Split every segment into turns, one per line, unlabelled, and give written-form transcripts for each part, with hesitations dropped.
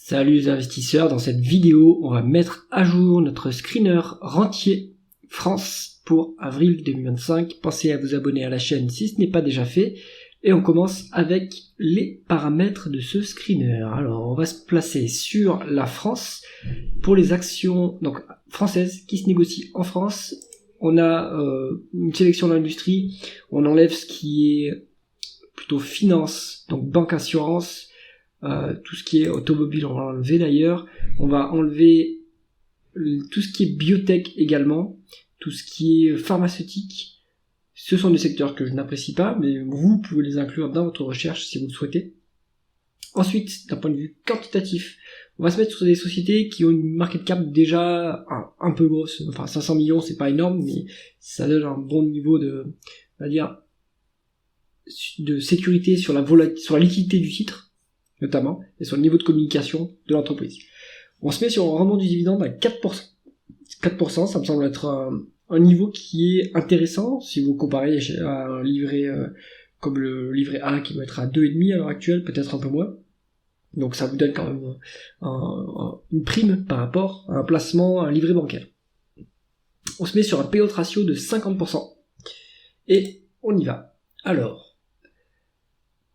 Salut les investisseurs, dans cette vidéo, on va mettre à jour notre screener rentier France pour avril 2025. Pensez à vous abonner à la chaîne si ce n'est pas déjà fait. Et on commence avec les paramètres de ce screener. Alors, on va se placer sur la France pour les actions donc françaises qui se négocient en France. On a une sélection de l'industrie. On enlève ce qui est plutôt finance, donc banque, assurance. Tout ce qui est automobile, on va enlever d'ailleurs. On va enlever tout ce qui est biotech également, tout ce qui est pharmaceutique. Ce sont des secteurs que je n'apprécie pas, mais vous pouvez les inclure dans votre recherche si vous le souhaitez. Ensuite, d'un point de vue quantitatif, on va se mettre sur des sociétés qui ont une market cap déjà un peu grosse. Enfin, 500 millions, c'est pas énorme, mais ça donne un bon niveau de, on va dire, de sécurité sur la liquidité du titre, notamment, et sur le niveau de communication de l'entreprise. On se met sur un rendement du dividende à 4%. 4%, ça me semble être un niveau qui est intéressant, si vous comparez à un livret comme le livret A qui doit être à 2,5 à l'heure actuelle, peut-être un peu moins. Donc ça vous donne quand même une prime par rapport à un placement, à un livret bancaire. On se met sur un payout ratio de 50%. Et on y va. Alors,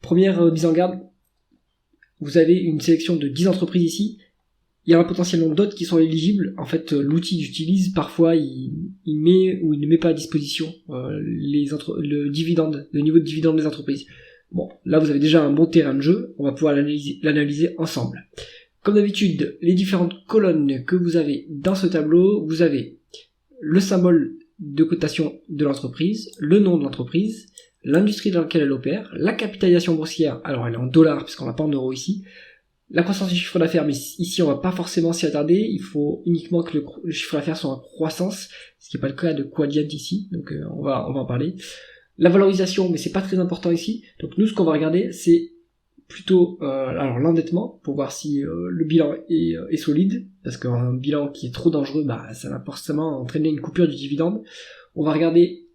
première mise en garde, vous avez une sélection de 10 entreprises ici. Il y en a potentiellement d'autres qui sont éligibles. En fait, l'outil que j'utilise, parfois, il met ou il ne met pas à disposition le dividende, le niveau de dividende des entreprises. Bon, là, vous avez déjà un bon terrain de jeu. On va pouvoir l'analyser ensemble. Comme d'habitude, les différentes colonnes que vous avez dans ce tableau, vous avez le symbole de cotation de l'entreprise, le nom de l'entreprise, l'industrie dans laquelle elle opère, la capitalisation boursière, alors elle est en dollars puisqu'on n'a pas en euros ici, la croissance du chiffre d'affaires, mais ici on va pas forcément s'y attarder, il faut uniquement que le chiffre d'affaires soit en croissance, ce qui n'est pas le cas de Quadient ici, donc on va en parler. La valorisation, mais c'est pas très important ici, donc nous ce qu'on va regarder c'est plutôt alors l'endettement, pour voir si le bilan est solide, parce qu'un bilan qui est trop dangereux, ça va forcément entraîner une coupure du dividende. On va regarder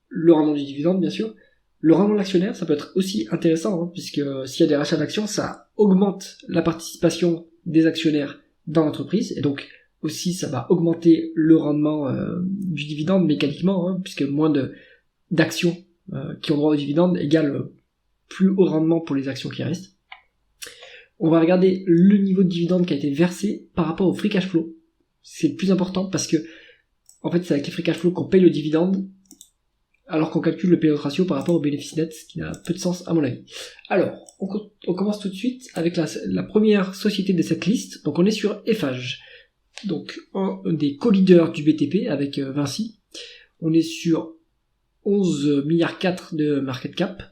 le rendement du dividende bien sûr. Le rendement de l'actionnaire, ça peut être aussi intéressant, puisque s'il y a des rachats d'actions, ça augmente la participation des actionnaires dans l'entreprise, et donc aussi ça va augmenter le rendement du dividende mécaniquement, puisque moins d'actions qui ont droit au dividende égale plus haut rendement pour les actions qui restent. On va regarder le niveau de dividende qui a été versé par rapport au free cash flow. C'est le plus important parce que, en fait, c'est avec les free cash flow qu'on paye le dividende, alors qu'on calcule le payout ratio par rapport au bénéfice net, ce qui n'a peu de sens à mon avis. Alors, on commence tout de suite avec la première société de cette liste. Donc on est sur Eiffage, donc un des co-leaders du BTP avec Vinci. On est sur 11,4 milliards de market cap.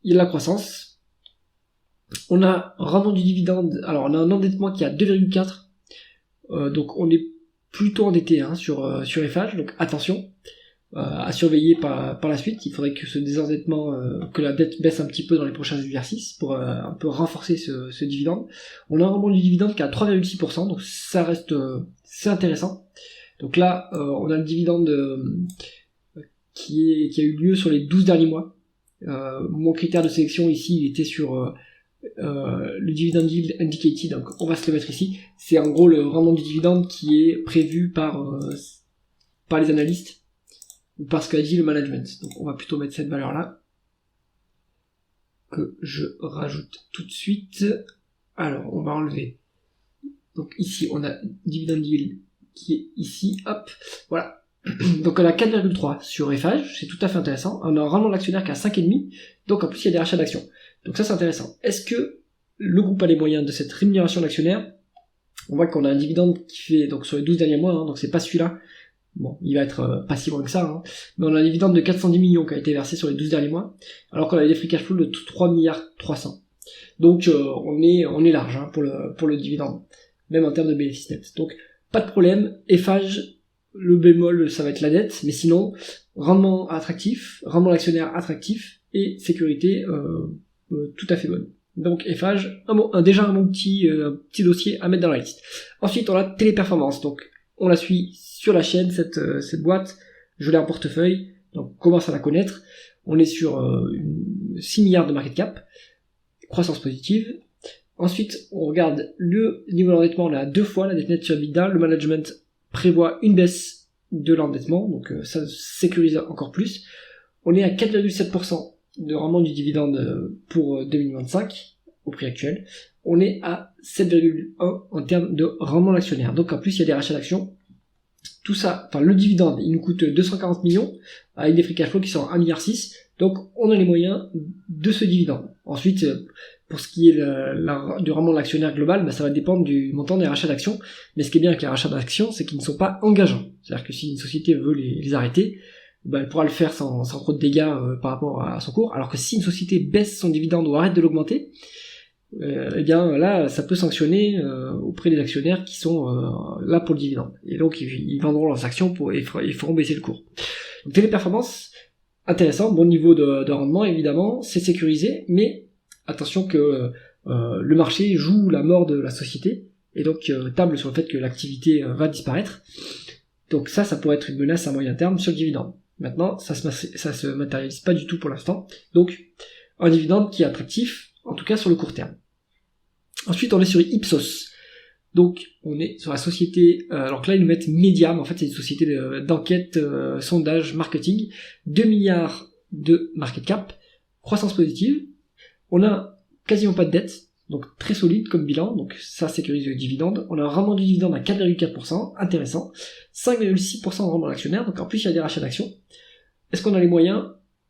Il y a de la croissance. On a rendement du dividende, alors on a un endettement qui est à 2,4, donc on est plutôt endetté sur Eiffage, donc attention. À surveiller par la suite. Il faudrait que ce désendettement, que la dette baisse un petit peu dans les prochains exercices pour un peu renforcer ce dividende. On a un rendement du dividende qui est à 3,6%, donc ça reste c'est intéressant. Donc là, on a le dividende qui a eu lieu sur les 12 derniers mois. Mon critère de sélection ici, il était sur le dividend yield indicated, donc on va se le mettre ici. C'est en gros le rendement du dividende qui est prévu par les analystes, parce qu'a dit le management. Donc on va plutôt mettre cette valeur là que je rajoute tout de suite. Alors on va enlever, donc ici on a dividend yield qui est ici, hop, voilà. Donc on a 4,3 sur Eiffage, c'est tout à fait intéressant. On a un rendement de l'actionnaire qui est à 5,5, donc en plus il y a des rachats d'actions, donc ça c'est intéressant. Est-ce que le groupe a les moyens de cette rémunération d'actionnaire? On voit qu'on a un dividende qui fait, donc sur les 12 derniers mois, donc c'est pas celui-là. Bon, il va être pas si loin que ça, mais on a un dividende de 410 millions qui a été versé sur les 12 derniers mois, alors qu'on a des free cash flow de 3 milliards 300. Donc on est large pour le dividende, même en termes de bénéfice net. Donc pas de problème. Eiffage, le bémol ça va être la dette, mais sinon rendement attractif, rendement d'actionnaire attractif et sécurité tout à fait bonne. Donc Eiffage, déjà un bon petit dossier à mettre dans la liste. Ensuite on a Téléperformance, donc on la suit sur la chaîne, cette boîte, je l'ai en portefeuille, donc on commence à la connaître. On est sur 6 milliards de market cap, croissance positive. Ensuite, on regarde le niveau d'endettement, on a 2 fois la dette nette sur EBITDA. Le management prévoit une baisse de l'endettement, donc ça sécurise encore plus. On est à 4,7% de rendement du dividende pour 2025 au prix actuel. On est à 7,1 en termes de rendement d'actionnaire. Donc en plus, il y a des rachats d'actions. Tout ça, enfin le dividende, il nous coûte 240 millions avec des free cash flow qui sont 1,6 milliard. Donc on a les moyens de ce dividende. Ensuite, pour ce qui est du rendement de l'actionnaire global, ça va dépendre du montant des rachats d'actions. Mais ce qui est bien avec les rachats d'actions, c'est qu'ils ne sont pas engageants. C'est-à-dire que si une société veut les arrêter, elle pourra le faire sans trop de dégâts par rapport à son cours. Alors que si une société baisse son dividende ou arrête de l'augmenter, eh bien là, ça peut sanctionner auprès des actionnaires qui sont là pour le dividende. Et donc ils vendront leurs actions et feront baisser le cours. Donc Téléperformance, intéressant, bon niveau de rendement évidemment, c'est sécurisé, mais attention que le marché joue la mort de la société et donc table sur le fait que l'activité va disparaître. Donc ça pourrait être une menace à moyen terme sur le dividende. Maintenant, ça se matérialise pas du tout pour l'instant. Donc un dividende qui est attractif, en tout cas sur le court terme. Ensuite, on est sur Ipsos. Donc, on est sur la société, alors que là, ils nous mettent Medium, en fait, c'est une société d'enquête, sondage, marketing, 2 milliards de market cap, croissance positive. On a quasiment pas de dette, donc très solide comme bilan, donc ça sécurise le dividende. On a un rendement du dividende à 4,4%, intéressant. 5,6% de rendement d'actionnaire, donc en plus, il y a des rachats d'actions. Est-ce qu'on a les moyens?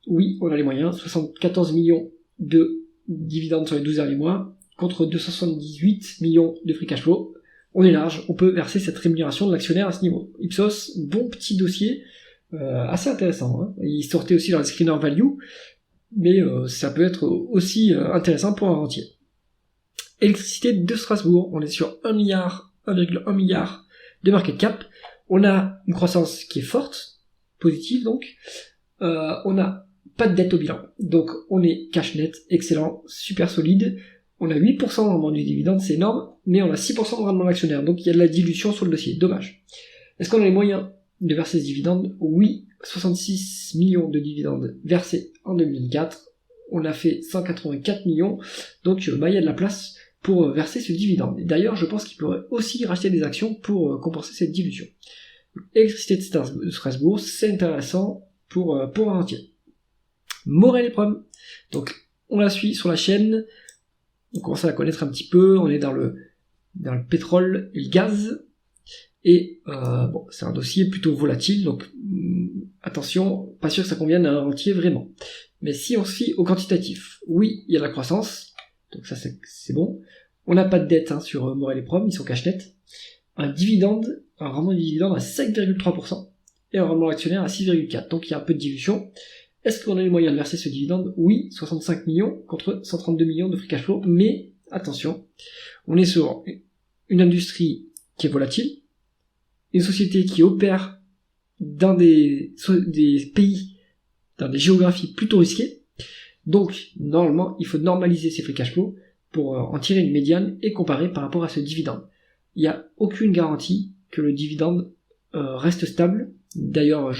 Oui, on a les moyens. 74 millions de dividendes sur les 12 derniers mois, contre 278 millions de free cash flow. On est large, on peut verser cette rémunération de l'actionnaire à ce niveau. Ipsos, bon petit dossier, assez intéressant. Hein. Il sortait aussi dans les screener value, mais ça peut être aussi intéressant pour un rentier. Électricité de Strasbourg, on est sur 1,1 milliard de market cap. On a une croissance qui est forte, positive donc. On n'a pas de dette au bilan, donc on est cash net, excellent, super solide. On a 8% de rendement du dividende, c'est énorme, mais on a 6% de rendement d'actionnaire, donc il y a de la dilution sur le dossier, dommage. Est-ce qu'on a les moyens de verser ce dividende? Oui, 66 millions de dividendes versés en 2024, on a fait 184 millions, donc il y a de la place pour verser ce dividende. Et d'ailleurs, je pense qu'il pourrait aussi racheter des actions pour compenser cette dilution. Électricité de Strasbourg, c'est intéressant pour un entier. Morel et Prom, donc on la suit sur la chaîne, on commence à la connaître un petit peu, on est dans le pétrole et le gaz, et c'est un dossier plutôt volatile, donc attention, pas sûr que ça convienne à un rentier vraiment. Mais si on se fie au quantitatif, oui, il y a de la croissance, donc ça c'est bon. On n'a pas de dette sur Morel et Prom, ils sont cash net. Un rendement du dividende à 5,3%, et un rendement actionnaire à 6,4%, donc il y a un peu de dilution. Est-ce qu'on a les moyens de verser ce dividende? Oui, 65 millions contre 132 millions de free cash flow, mais attention, on est sur une industrie qui est volatile, une société qui opère dans des pays, dans des géographies plutôt risquées, donc normalement il faut normaliser ces free cash flow pour en tirer une médiane et comparer par rapport à ce dividende. Il n'y a aucune garantie que le dividende reste stable, d'ailleurs,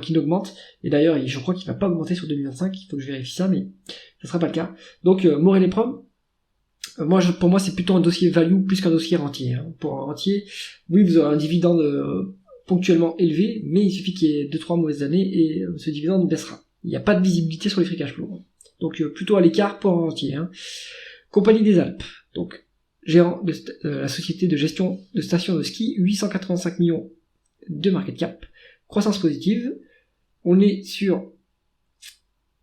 qu'il n'augmente, et d'ailleurs, je crois qu'il va pas augmenter sur 2025, il faut que je vérifie ça, mais ça sera pas le cas. Donc, Morel et Prom, pour moi, c'est plutôt un dossier value plus qu'un dossier rentier. Hein. Pour un rentier, oui, vous aurez un dividende ponctuellement élevé, mais il suffit qu'il y ait 2-3 mauvaises années, et ce dividende baissera. Il n'y a pas de visibilité sur les free cash flow. Donc, plutôt à l'écart pour un rentier. Hein. Compagnie des Alpes, donc, gérant de la société de gestion de stations de ski, 885 millions de market cap, croissance positive, on est sur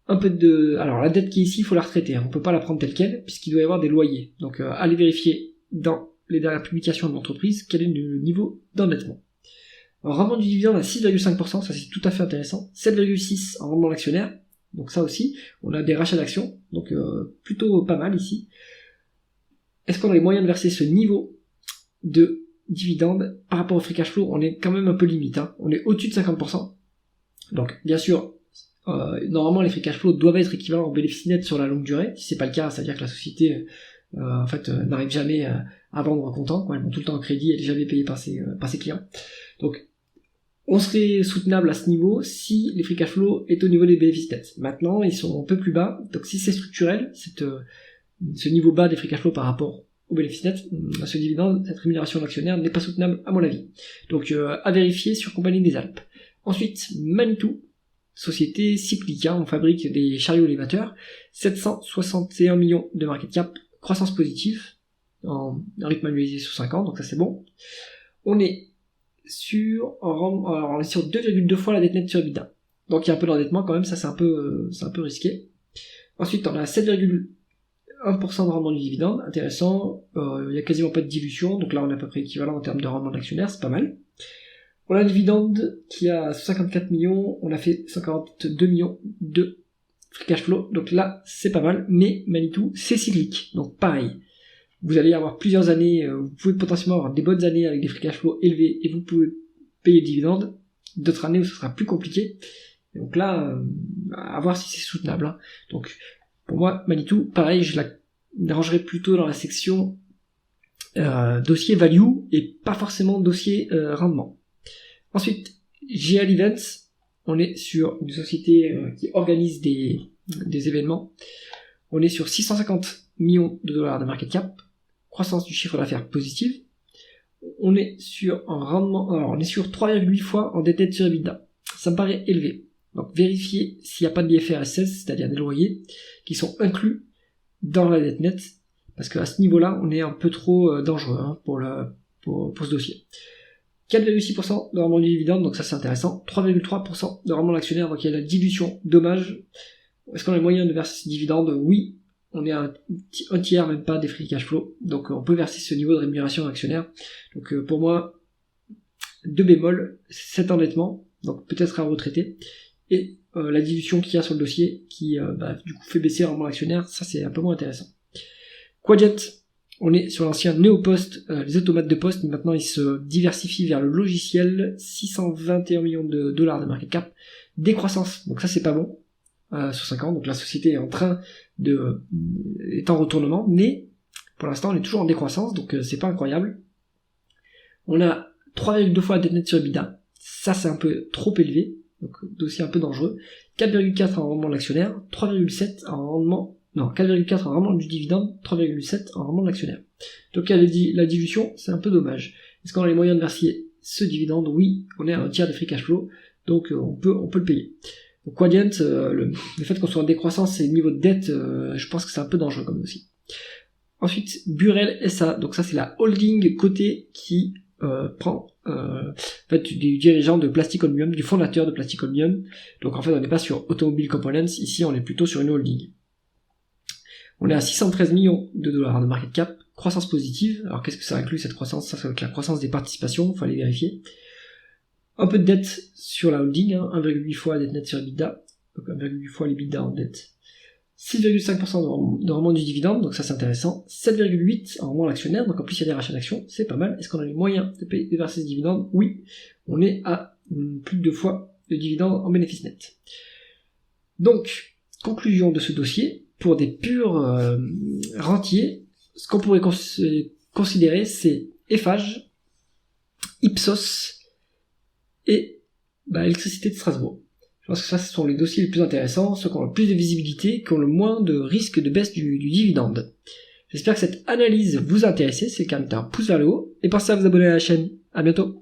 un peu de... Alors la dette qui est ici, il faut la retraiter, on peut pas la prendre telle quelle, puisqu'il doit y avoir des loyers, donc allez vérifier dans les dernières publications de l'entreprise quel est le niveau d'endettement. Un rendement du dividende à 6,5%, ça c'est tout à fait intéressant, 7,6% en rendement d'actionnaire, donc ça aussi, on a des rachats d'actions, donc plutôt pas mal ici. Est-ce qu'on a les moyens de verser ce niveau de dividende par rapport au free cash flow? On est quand même un peu limite, hein. On est au-dessus de 50%. Donc, bien sûr, normalement, les free cash flow doivent être équivalents au bénéfice net sur la longue durée. Si c'est pas le cas, c'est-à-dire que la société, n'arrive jamais à vendre en comptant, quoi. Elle monte tout le temps en crédit, elle est jamais payée par ses clients. Donc, on serait soutenable à ce niveau si les free cash flow est au niveau des bénéfices nets. Maintenant, ils sont un peu plus bas. Donc, si c'est structurel, ce niveau bas des free cash flow par rapport au bénéfice net, ce dividende, cette rémunération d'actionnaire n'est pas soutenable à mon avis. Donc à vérifier sur Compagnie des Alpes. Ensuite, Manitou, société cyclique, on fabrique des chariots élévateurs, 761 millions de market cap, croissance positive, en rythme annualisé sur 5 ans, donc ça c'est bon. On est sur 2,2 fois la dette nette sur EBITDA. Donc il y a un peu d'endettement quand même, ça c'est un peu risqué. Ensuite on a 7,1% de rendement du dividende, intéressant, il n'y a quasiment pas de dilution, donc là on est à peu près équivalent en termes de rendement d'actionnaire, c'est pas mal. On a un dividende qui a 54 millions, on a fait 142 millions de free cash flow, donc là c'est pas mal, mais Manitou c'est cyclique, donc pareil. Vous allez avoir plusieurs années, vous pouvez potentiellement avoir des bonnes années avec des free cash flow élevés et vous pouvez payer le dividende, d'autres années où ce sera plus compliqué. Et donc là, à voir si c'est soutenable. Hein. Donc pour moi, Manitou, pareil, je la rangerai plutôt dans la section dossier value et pas forcément dossier rendement. Ensuite, GL Events, on est sur une société qui organise des événements. On est sur 650 millions de dollars de market cap, croissance du chiffre d'affaires positive. On est sur un rendement, alors on est sur 3,8 fois en dette nette sur EBITDA. Ça me paraît élevé. Donc vérifiez s'il n'y a pas d'IFRS 16, c'est-à-dire des loyers, qui sont inclus dans la dette nette, parce qu'à ce niveau-là, on est un peu trop dangereux pour ce dossier. 4,6% de rendement du dividende, donc ça c'est intéressant. 3,3% de rendement de l'actionnaire, donc il y a la dilution, dommage. Est-ce qu'on a les moyens de verser ce dividende? Oui, on est à un tiers, même pas des free cash flow, donc on peut verser ce niveau de rémunération actionnaire. Donc pour moi, 2 bémols, cet endettement, donc peut-être à retraiter, et la dilution qu'il y a sur le dossier, qui du coup fait baisser le rendement actionnaire, ça c'est un peu moins intéressant. Quadient, on est sur l'ancien Neopost, les automates de poste, mais maintenant ils se diversifient vers le logiciel, 621 millions de dollars de market cap, décroissance, donc ça c'est pas bon, sur 5 ans, donc la société est est en retournement, mais pour l'instant on est toujours en décroissance, donc c'est pas incroyable. On a 3,2 fois la dette nette sur EBITDA, ça c'est un peu trop élevé, donc dossier un peu dangereux. 4,4 en rendement de l'actionnaire, 3,7 en rendement, 4,4 en rendement du dividende, 3,7 en rendement de l'actionnaire. Donc il y a la dilution, c'est un peu dommage. Est-ce qu'on a les moyens de verser ce dividende? Oui, on est à un tiers des free cash flow, donc on peut le payer. Donc Quadient, le fait qu'on soit en décroissance et le niveau de dette, je pense que c'est un peu dangereux comme aussi. Ensuite, Burel SA, donc ça c'est la holding cotée qui prend des dirigeants de Plastic Omnium, du fondateur de Plastic Omnium. Donc en fait on n'est pas sur Automobile Components, ici on est plutôt sur une holding. On est à 613 millions de dollars de market cap, croissance positive. Alors qu'est-ce que ça inclut cette croissance? Ça c'est la croissance des participations, il fallait vérifier. Un peu de dette sur la holding, 1,8 fois la dette nette sur EBITDA, donc 1,8 fois l'EBITDA en dette. 6,5% de rendement du dividende, donc ça c'est intéressant. 7,8% en rendement à l'actionnaire, donc en plus il y a des rachats d'actions, c'est pas mal. Est-ce qu'on a les moyens de verser ce dividende? Oui, on est à plus de 2 fois le dividende en bénéfice net. Donc, conclusion de ce dossier, pour des purs rentiers, ce qu'on pourrait considérer c'est Eiffage, Ipsos et Électricité de Strasbourg. Je pense que ça, ce sont les dossiers les plus intéressants, ceux qui ont le plus de visibilité, qui ont le moins de risque de baisse du dividende. J'espère que cette analyse vous a intéressé, c'est quand même un pouce vers le haut, et pensez à vous abonner à la chaîne. À bientôt.